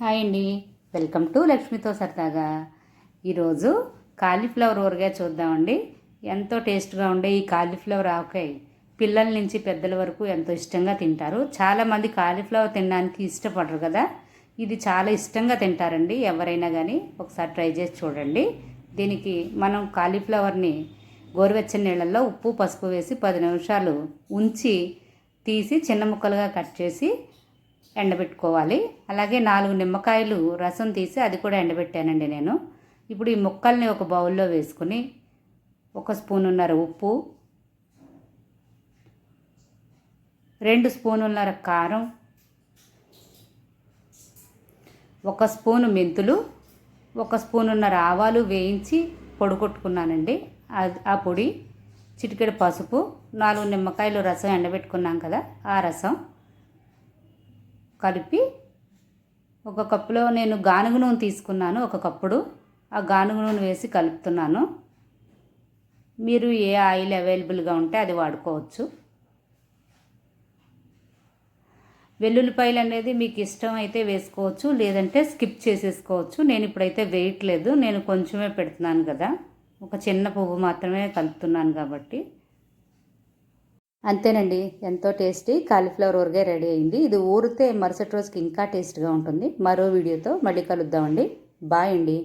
Hi అండి, welcome to లక్ష్మితో సరదాగా. ఈరోజు కాలీఫ్లవర్ ఊరగాయ చూద్దామండి. ఎంతో టేస్ట్గా ఉండే ఈ కాలీఫ్లవర్ ఆవకాయ పిల్లల నుంచి పెద్దల వరకు ఎంతో ఇష్టంగా తింటారు. చాలామంది కాలీఫ్లవర్ తినడానికి ఇష్టపడరు కదా, ఇది చాలా ఇష్టంగా తింటారండి ఎవరైనా కానీ. ఒకసారి ట్రై చేసి చూడండి. దీనికి మనం కాలీఫ్లవర్ని గోరువెచ్చని నీళ్ళల్లో ఉప్పు పసుపు వేసి 10 నిమిషాలు ఉంచి తీసి చిన్న ముక్కలుగా కట్ చేసి ఎండబెట్టుకోవాలి. అలాగే 4 నిమ్మకాయలు రసం తీసి అది కూడా ఎండబెట్టానండి నేను. ఇప్పుడు ఈ ముక్కల్ని ఒక బౌల్లో వేసుకుని 1 స్పూనున్నర ఉప్పు, 2 స్పూనున్నర కారం, 1 స్పూను మెంతులు, 1 స్పూనున్నర ఆవాలు వేయించి పొడి కొట్టుకున్నానండి. ఆ పొడి, చిటికెడు పసుపు, 4 నిమ్మకాయలు రసం ఎండబెట్టుకున్నాం కదా ఆ రసం కలిపి ఒక కప్పులో నేను గానుగ నూనె తీసుకున్నాను. 1 కప్పుడు ఆ గానుగ నూనె వేసి కలుపుతున్నాను. మీరు ఏ ఆయిల్ అవైలబుల్గా ఉంటే అది వాడుకోవచ్చు. వెల్లుల్లిపాయలు అనేది మీకు ఇష్టం అయితే వేసుకోవచ్చు, లేదంటే స్కిప్ చేసేసుకోవచ్చు. నేను ఇప్పుడైతే వేయట్లేదు, నేను కొంచెమే పెడుతున్నాను కదా, ఒక చిన్న పువ్వు మాత్రమే కలుపుతున్నాను కాబట్టి. అంతేనండి, ఎంతో టేస్టీ కాలీఫ్లవర్ ఊరగాయ రెడీ అయింది. ఇది ఊరితే మరుసటి రోజుకి ఇంకా టేస్ట్గా ఉంటుంది. మరో వీడియోతో మళ్ళీ కలుద్దామండి. బాయ్ అండి.